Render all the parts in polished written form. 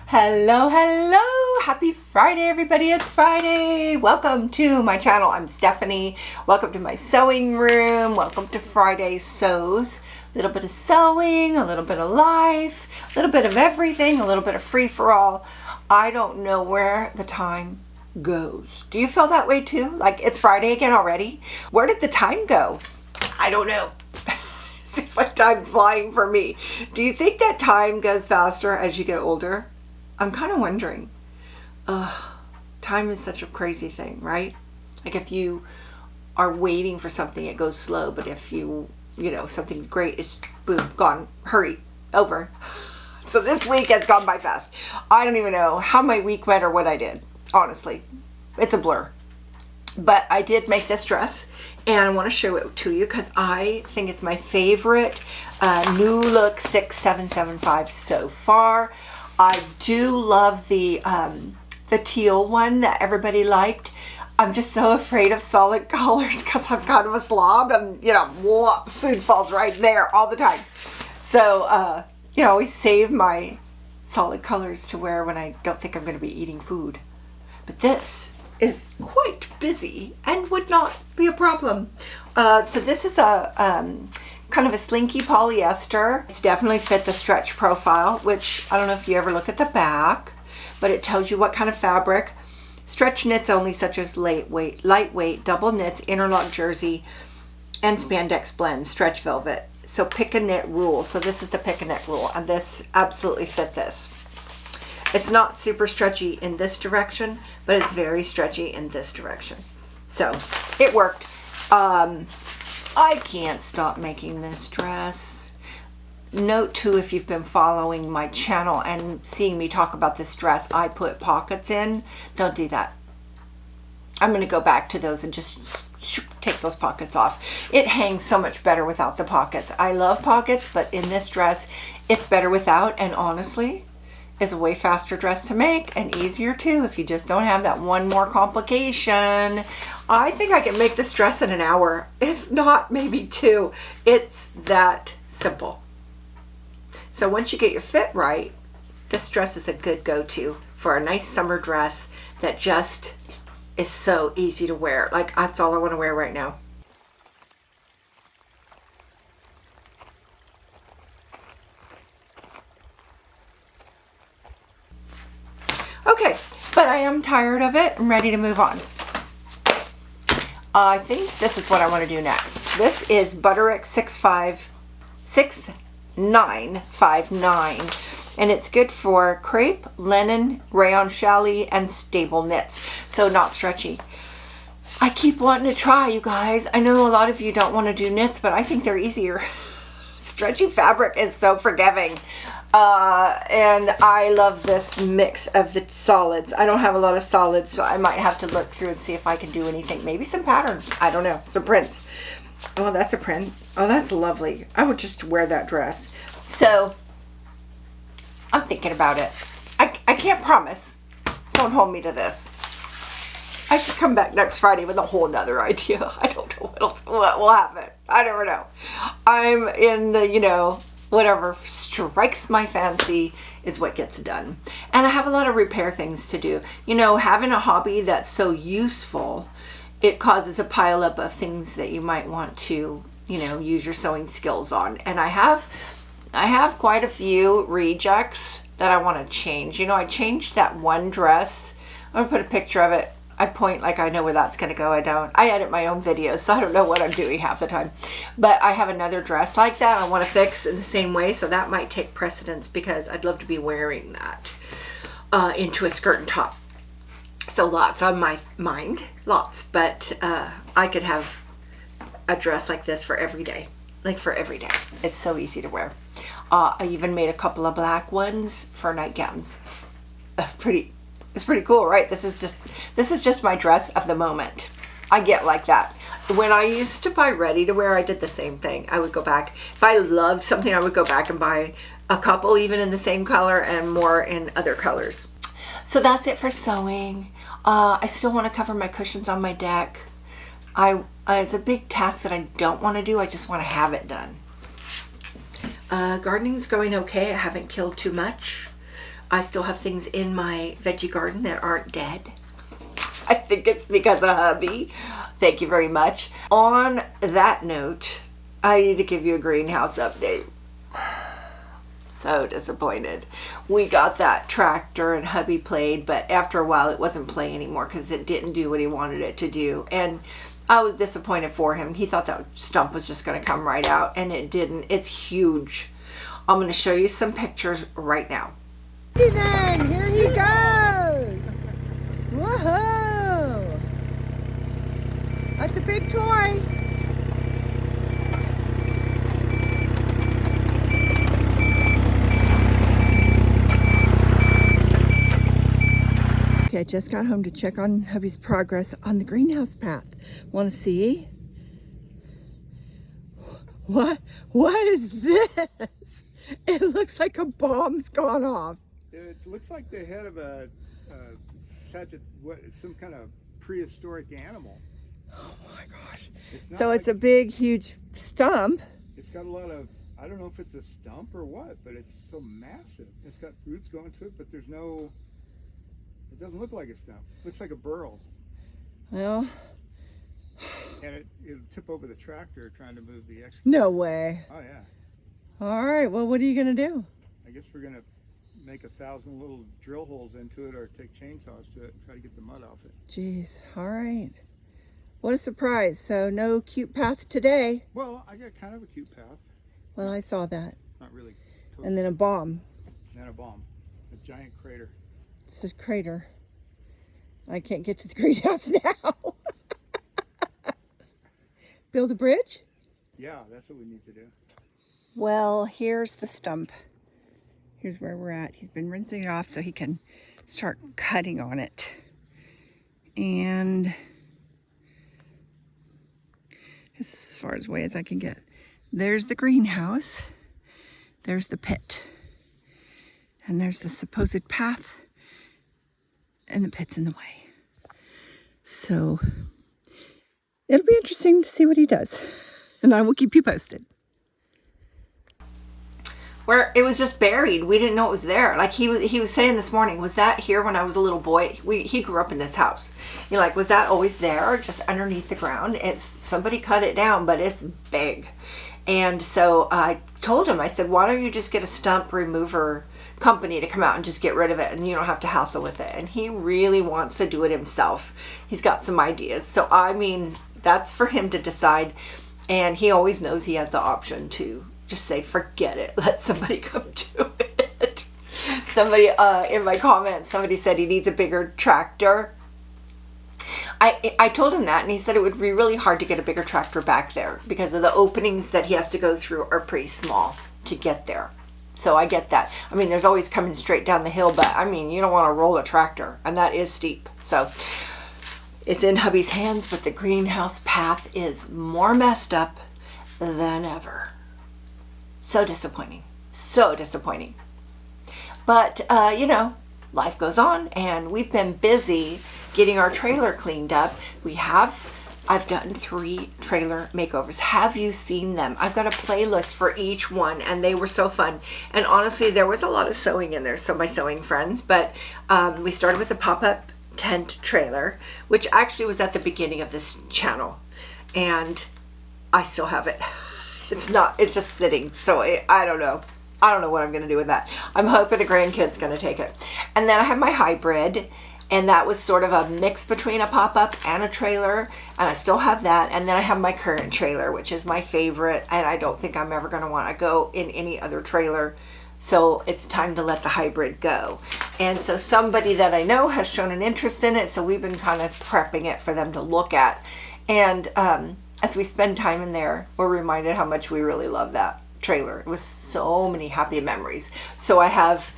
Hello, hello! Happy Friday, everybody. It's Friday. Welcome to my channel. I'm Stephanie. Welcome to my sewing room. Welcome to Friday Sews. A little bit of sewing, a little bit of life, a little bit of everything, a little bit of free-for-all. I don't know where the time goes. Do you feel that way too? Like it's Friday again already? Where did the time go? I don't know. Seems like time's flying for me. Do you think that time goes faster as you get older? I'm kind of wondering. Time is such a crazy thing, right? Like if you are waiting for something, it goes slow. But if you know, something great, it's boom, gone, hurry, over. So this week has gone by fast. I don't even know how my week went or what I did. Honestly, it's a blur. But I did make this dress and I want to show it to you because I think it's my favorite new look 6775 so far. I do love the teal one that everybody liked. I'm just so afraid of solid colors because I'm kind of a slob and, you know, food falls right there all the time. So, you know, I always save my solid colors to wear when I don't think I'm going to be eating food. But this is quite busy and would not be a problem. So this is a kind of a slinky polyester. It's definitely fit the stretch profile, which I don't know if you ever look at the back, but it tells you what kind of fabric. Stretch knits only, such as lightweight, double knits, interlock jersey, and spandex blends, stretch velvet. So pick a knit rule. So this is the pick a knit rule, and this absolutely fit this. It's not super stretchy in this direction, but it's very stretchy in this direction. So it worked. I can't stop making this dress. Note too, if you've been following my channel and seeing me talk about this dress, I put pockets in. Don't do that. I'm going to go back to those and just take those pockets off. It hangs so much better without the pockets. I love pockets, but in this dress, it's better without, and honestly, it's a way faster dress to make and easier too if you just don't have that one more complication. I think I can make this dress in an hour, if not maybe two. It's that simple. So once you get your fit right, this dress is a good go-to for a nice summer dress that just is so easy to wear. Like that's all I want to wear right now. Okay, but I am tired of it. I'm ready to move on. I think this is what I want to do next. This is Butterick 6959, and it's good for crepe, linen, rayon challis, and stable knits. So not stretchy. I keep wanting to try, you guys. I know a lot of you don't want to do knits, but I think they're easier. Stretchy fabric is so forgiving. And I love this mix of the solids. I don't have a lot of solids, so I might have to look through and see if I can do anything. Maybe some patterns. I don't know. Some prints. Oh, that's a print. Oh, that's lovely. I would just wear that dress. So, I'm thinking about it. I can't promise. Don't hold me to this. I could come back next Friday with a whole nother idea. I don't know what will happen. I never know. I'm in the, you know, whatever strikes my fancy is what gets done. And I have a lot of repair things to do. You know, having a hobby that's so useful, it causes a pileup of things that you might want to, you know, use your sewing skills on. And I have quite a few rejects that I want to change. You know, I changed that one dress. I'm gonna put a picture of it. I point like I know where that's going to go. I don't. I edit my own videos, so I don't know what I'm doing half the time. But I have another dress like that I want to fix in the same way, so that might take precedence because I'd love to be wearing that into a skirt and top. So lots on my mind, lots. But I could have a dress like this for every day, like for every day. It's so easy to wear. I even made a couple of black ones for nightgowns. That's pretty. It's pretty cool, right? This is just my dress of the moment. I get like that. When I used to buy ready to wear, I did the same thing. I would go back. If I loved something, I would go back and buy a couple even in the same color and more in other colors. So that's it for sewing. I still want to cover my cushions on my deck. It's a big task that I don't want to do. I just want to have it done. Gardening's going okay. I haven't killed too much. I still have things in my veggie garden that aren't dead. I think it's because of hubby. Thank you very much. On that note, I need to give you a greenhouse update. So disappointed. We got that tractor and hubby played, but after a while it wasn't playing anymore because it didn't do what he wanted it to do. And I was disappointed for him. He thought that stump was just going to come right out, and it didn't. It's huge. I'm going to show you some pictures right now. Then here he goes. Woohoo! That's a big toy. Okay, I just got home to check on hubby's progress on the greenhouse path. Want to see? What is this? It looks like a bomb's gone off. It looks like the head of some kind of prehistoric animal. Oh my gosh. So it's a big, huge stump. It's got a lot of, I don't know if it's a stump or what, but it's so massive. It's got roots going to it, but there's no, it doesn't look like a stump. It looks like a burl. Well. And it'll tip over the tractor trying to move the excavator. No way. Oh yeah. All right, well, what are you gonna do? I guess we're gonna make 1,000 little drill holes into it or take chainsaws to it and try to get the mud off it. Jeez, all right. What a surprise. So no cute path today. Well, I got kind of a cute path. Well, I saw that. Not really. Totally. And then a bomb. And then a bomb. A giant crater. It's a crater. I can't get to the greenhouse now. Build a bridge? Yeah, that's what we need to do. Well, here's the stump. Here's where we're at. He's been rinsing it off so he can start cutting on it. And this is as far away as I can get. There's the greenhouse. There's the pit. And there's the supposed path. And the pit's in the way. So it'll be interesting to see what he does. And I will keep you posted. Where it was just buried. We didn't know it was there. Like he was saying this morning, was that here when I was a little boy? He grew up in this house. You're like, was that always there, just underneath the ground? It's somebody cut it down, but it's big. And so I told him, I said, why don't you just get a stump remover company to come out and just get rid of it, and you don't have to hassle with it. And he really wants to do it himself. He's got some ideas. So I mean, that's for him to decide. And he always knows he has the option to just say, forget it, let somebody come do it. Somebody in my comments, somebody said he needs a bigger tractor. I told him that, and he said it would be really hard to get a bigger tractor back there because of the openings that he has to go through are pretty small to get there. So I get that. I mean, there's always coming straight down the hill, but I mean, you don't want to roll a tractor, and that is steep. So it's in hubby's hands, but the greenhouse path is more messed up than ever. So disappointing. So disappointing. But, you know, life goes on, and we've been busy getting our trailer cleaned up. I've done 3 trailer makeovers. Have you seen them? I've got a playlist for each one, and they were so fun. And honestly, there was a lot of sewing in there, so my sewing friends. But we started with the pop-up tent trailer, which actually was at the beginning of this channel. And I still have it. It's just sitting. So I don't know. I don't know what I'm going to do with that. I'm hoping a grandkid's going to take it. And then I have my hybrid. And that was sort of a mix between a pop-up and a trailer, and I still have that. And then I have my current trailer, which is my favorite, and I don't think I'm ever going to want to go in any other trailer. So it's time to let the hybrid go. And so somebody that I know has shown an interest in it, so we've been kind of prepping it for them to look at. And as we spend time in there, we're reminded how much we really love that trailer. It was so many happy memories. So I have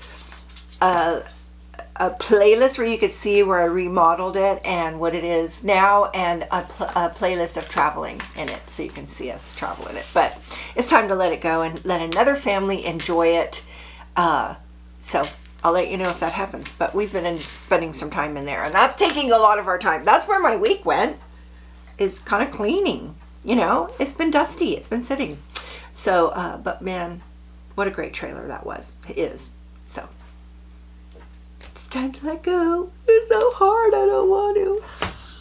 a playlist where you could see where I remodeled it and what it is now, and a playlist of traveling in it, so you can see us travel in it. But it's time to let it go and let another family enjoy it. So I'll let you know if that happens. But we've been spending some time in there, and that's taking a lot of our time. That's where my week went, is kind of cleaning. You know, it's been dusty. It's been sitting. So, but man, what a great trailer that was. It is. So It's time to let go. It's so hard. I don't want to.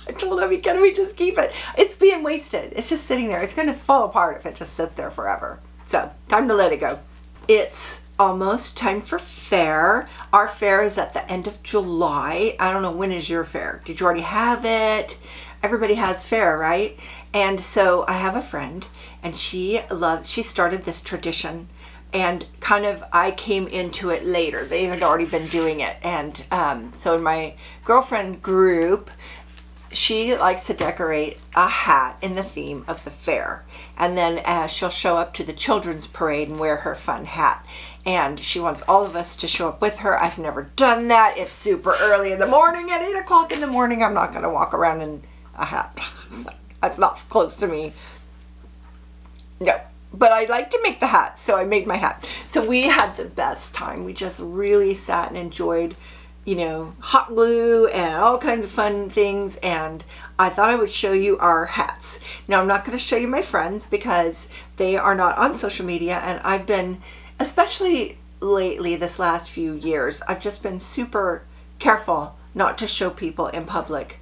I told him, can we just keep it? It's being wasted. It's just sitting there. It's going to fall apart if it just sits there forever. So, time to let it go. It's almost time for fair. Our fair is at the end of July. I don't know, when is your fair? Did you already have it? Everybody has fair, right? And so I have a friend, and she started this tradition, and kind of I came into it later. They had already been doing it. And so in my girlfriend group, she likes to decorate a hat in the theme of the fair. And then she'll show up to the children's parade and wear her fun hat. And she wants all of us to show up with her. I've never done that. It's super early in the morning. At 8 o'clock in the morning, I'm not going to walk around in a hat. That's not close to me. No. But I like to make the hat, so I made my hat. So we had the best time. We just really sat and enjoyed, you know, hot glue and all kinds of fun things. And I thought I would show you our hats. Now, I'm not going to show you my friends because they are not on social media. And I've been, especially lately, this last few years, I've just been super careful not to show people in public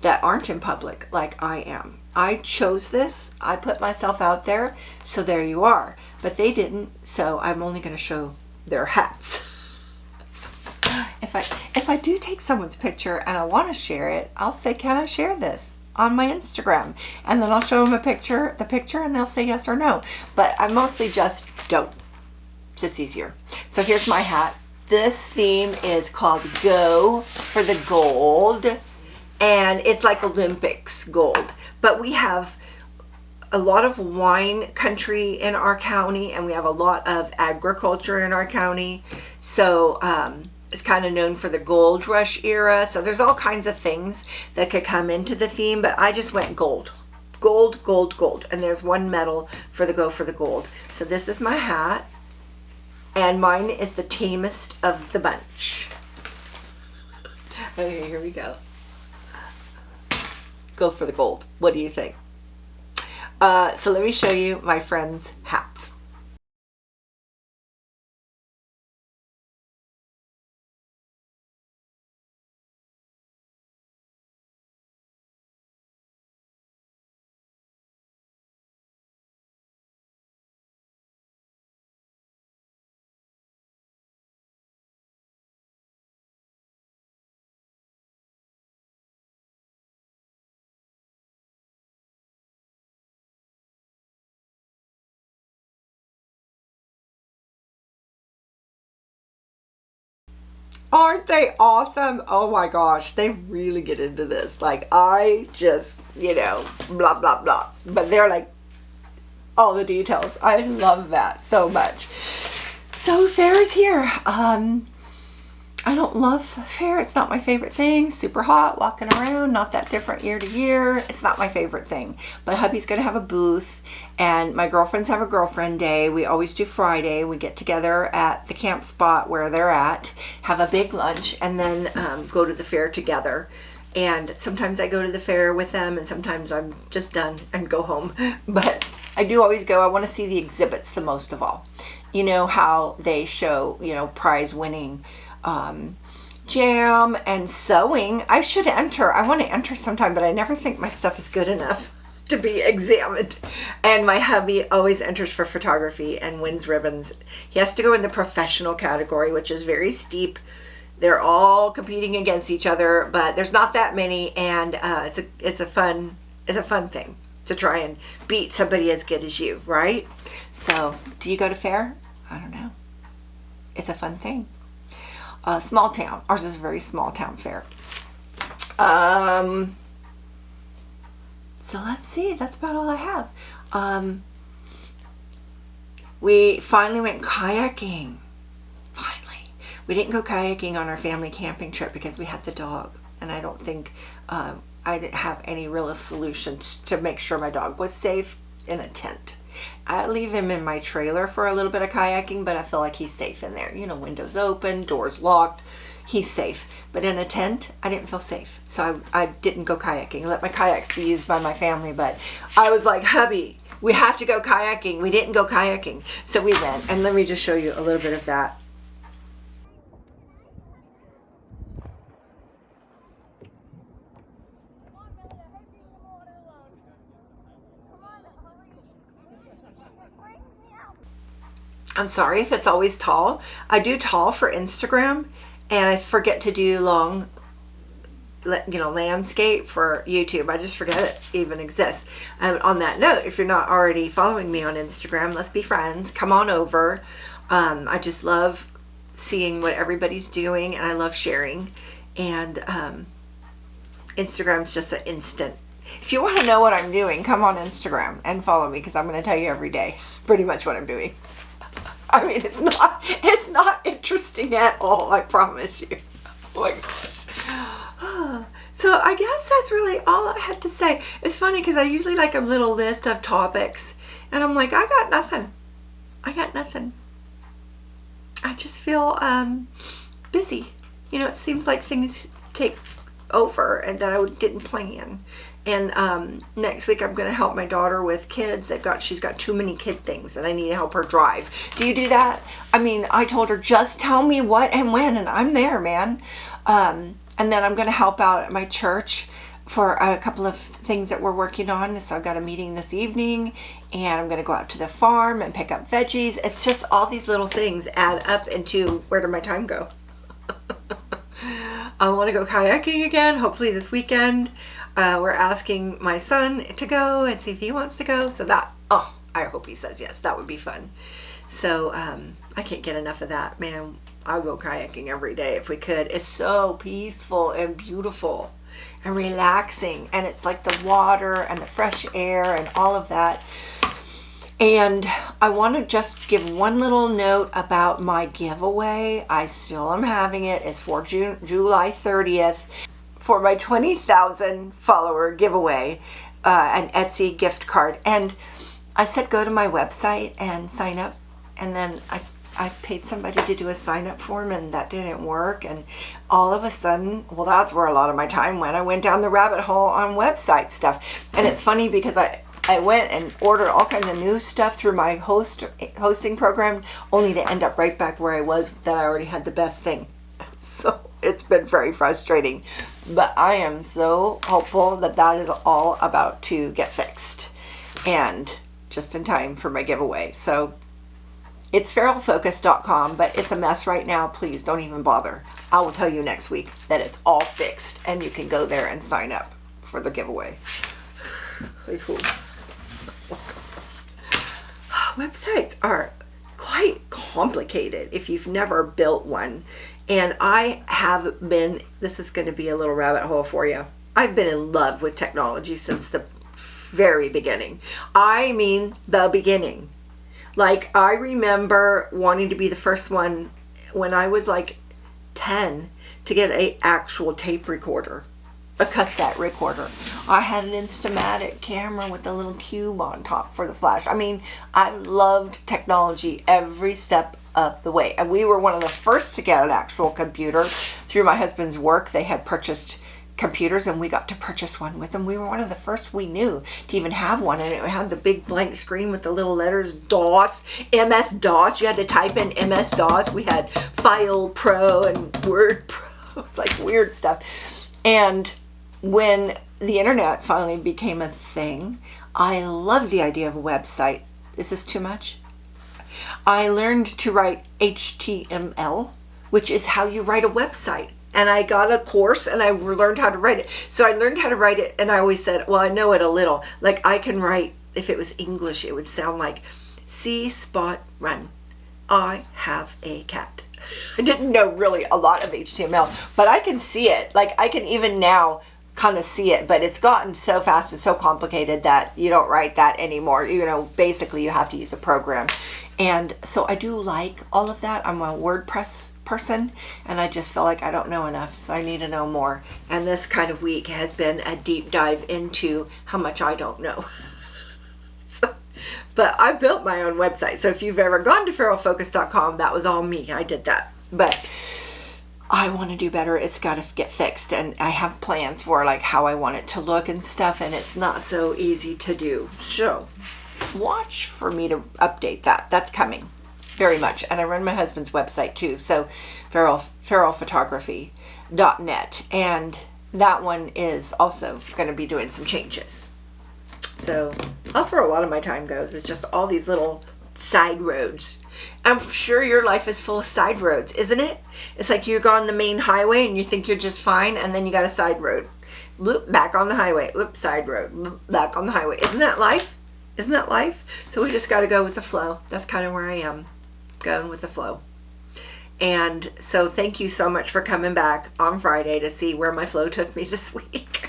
that aren't in public like I am. I chose this. I put myself out there. So there you are. But they didn't. So I'm only going to show their hats. If I do take someone's picture and I want to share it, I'll say, can I share this on my Instagram? And then I'll show them the picture, and they'll say yes or no. But I mostly just don't. It's just easier. So here's my hat. This theme is called Go for the Gold. And it's like Olympics gold. But we have a lot of wine country in our county, and we have a lot of agriculture in our county. So it's kind of known for the gold rush era. So there's all kinds of things that could come into the theme, but I just went gold. Gold, gold, gold. And there's one medal for the Go for the Gold. So this is my hat, and mine is the tamest of the bunch. Okay, here we go. Go for the gold. What do you think? So let me show you my friends' hats. Aren't they awesome? Oh my gosh, they really get into this. Like, I just, you know, blah, blah, blah. But they're like, all the details. I love that so much. So fair's here. I don't love fair. It's not my favorite thing. Super hot, walking around, not that different year to year. It's not my favorite thing. But hubby's going to have a booth, and my girlfriends have a girlfriend day. We always do Friday. We get together at the camp spot where they're at, have a big lunch, and then go to the fair together. And sometimes I go to the fair with them, and sometimes I'm just done and go home. But I do always go. I want to see the exhibits the most of all. You know how they show, you know, prize winning jam and sewing. I should enter. I want to enter sometime, but I never think my stuff is good enough to be examined. And my hubby always enters for photography and wins ribbons. He has to go in the professional category, which is very steep. They're all competing against each other, but there's not that many, and it's a fun thing to try and beat somebody as good as you, right? So, do you go to fair? I don't know. It's a fun thing. Small town. Ours is a very small town fair. So let's see. That's about all I have. We finally went kayaking. Finally. We didn't go kayaking on our family camping trip because we had the dog. And I don't think I didn't have any real solutions to make sure my dog was safe in a tent. I leave him in my trailer for a little bit of kayaking, but I feel like he's safe in there. You know, windows open, doors locked. He's safe. But in a tent, I didn't feel safe. So I didn't go kayaking. I let my kayaks be used by my family, but I was like, hubby, we have to go kayaking. We didn't go kayaking. So we went, and let me just show you a little bit of that. I'm sorry if it's always tall. I do tall for Instagram, and I forget to do long, landscape for YouTube. I just forget it even exists. On that note, if you're not already following me on Instagram, let's be friends. Come on over. I just love seeing what everybody's doing, and I love sharing. And Instagram's just an instant. If you want to know what I'm doing, come on Instagram and follow me, because I'm going to tell you every day pretty much what I'm doing. I mean, it's not interesting at all, I promise you. Oh my gosh. So I guess that's really all I had to say. It's funny because I usually like a little list of topics, and I'm like, I got nothing. I just feel busy. It seems like things take over and that I didn't plan. And next week I'm going to help my daughter with kids. She's got too many kid things, and I need to help her drive. Do you do that? I mean, I told her, just tell me what and when, and I'm there, man. And then I'm going to help out at my church for a couple of things that we're working on. So I've got a meeting this evening, and I'm going to go out to the farm and pick up veggies. It's just all these little things add up into where did my time go? I want to go kayaking again, hopefully this weekend. We're asking my son to go and see if he wants to go. So I hope he says yes. That would be fun. So I can't get enough of that, man. I'll go kayaking every day if we could. It's so peaceful and beautiful and relaxing, and it's like the water and the fresh air and all of that. And I want to just give one little note about my giveaway. I still am having it. It's for July 30th for my 20,000 follower giveaway, an Etsy gift card. And I said go to my website and sign up, and then I paid somebody to do a sign-up form, and that didn't work. And all of a sudden, well, that's where a lot of my time went. I went down the rabbit hole on website stuff. And it's funny because I went and ordered all kinds of new stuff through my hosting program, only to end up right back where I was, that I already had the best thing. So it's been very frustrating. But I am so hopeful that that is all about to get fixed, and just in time for my giveaway. So it's farrellfocus.com, but it's a mess right now. Please don't even bother. I will tell you next week that it's all fixed, and you can go there and sign up for the giveaway. Websites are quite complicated if you've never built one. And I have been, this is going to be a little rabbit hole for you. I've been in love with technology since the very beginning. I mean, the beginning. Like, I remember wanting to be the first one when I was like 10 to get an actual tape recorder, a cassette recorder. I had an Instamatic camera with a little cube on top for the flash. I mean, I loved technology every step of the way. And we were one of the first to get an actual computer. Through my husband's work, they had purchased computers, and we got to purchase one with them. We were one of the first we knew to even have one, and it had the big blank screen with the little letters DOS, MS-DOS. You had to type in MS-DOS. We had File Pro and Word Pro. It's like weird stuff. And when the internet finally became a thing, I loved the idea of a website. Is this too much? I learned to write HTML, which is how you write a website. And I got a course, and I learned how to write it. So I learned how to write it, and I always said, well, I know it a little. Like, I can write, if it was English, it would sound like, see Spot run. I have a cat. I didn't know really a lot of HTML, but I can see it. Like, I can even now kind of see it, but it's gotten so fast and so complicated that you don't write that anymore. Basically you have to use a program. And so I do like all of that. I'm a WordPress person, and I just feel like I don't know enough, so I need to know more. And this kind of week has been a deep dive into how much I don't know. But I built my own website, so if you've ever gone to farrellfocus.com, that was all me. I did that. But I want to do better. It's got to get fixed, and I have plans for like how I want it to look and stuff, and it's not so easy to do. So watch for me to update that. That's coming very much. And I run my husband's website too, so farrellphotography.net, and that one is also going to be doing some changes. So that's where a lot of my time goes, is just all these little side roads. I'm sure your life is full of side roads, isn't it? It's like you're on the main highway and you think you're just fine, and then you got a side road. Loop, back on the highway. Loop, side road. Loop, back on the highway. Isn't that life? Isn't that life? So we just got to go with the flow. That's kind of where I am, going with the flow. And so thank you so much for coming back on Friday to see where my flow took me this week.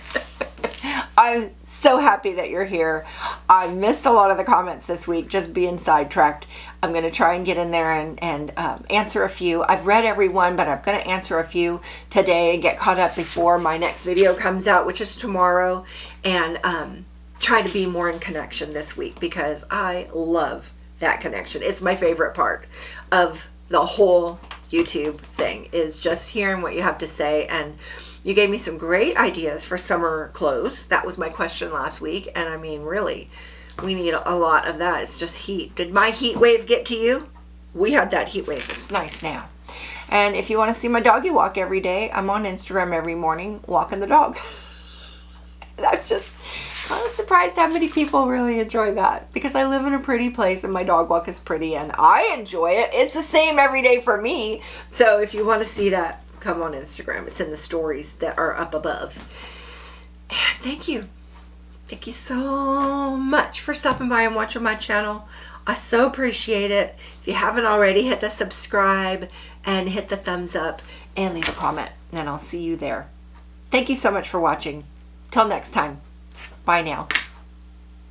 I'm so happy that you're here. I missed a lot of the comments this week, just being sidetracked. I'm going to try and get in there and answer a few. I've read every one, but I'm going to answer a few today and get caught up before my next video comes out, which is tomorrow, and try to be more in connection this week, because I love that connection. It's my favorite part of the whole YouTube thing, is just hearing what you have to say. And you gave me some great ideas for summer clothes. That was my question last week, and I mean, really, we need a lot of that. It's just heat. Did my heat wave get to you? We had that heat wave. It's nice now. And if you want to see my doggy walk every day, I'm on Instagram every morning walking the dog. And I'm just surprised how many people really enjoy that, because I live in a pretty place and my dog walk is pretty and I enjoy it. It's the same every day for me. So if you want to see that, come on Instagram. It's in the stories that are up above. And thank you. Thank you so much for stopping by and watching my channel. I so appreciate it. If you haven't already, hit the subscribe and hit the thumbs up and leave a comment, and I'll see you there. Thank you so much for watching. Till next time. Bye now.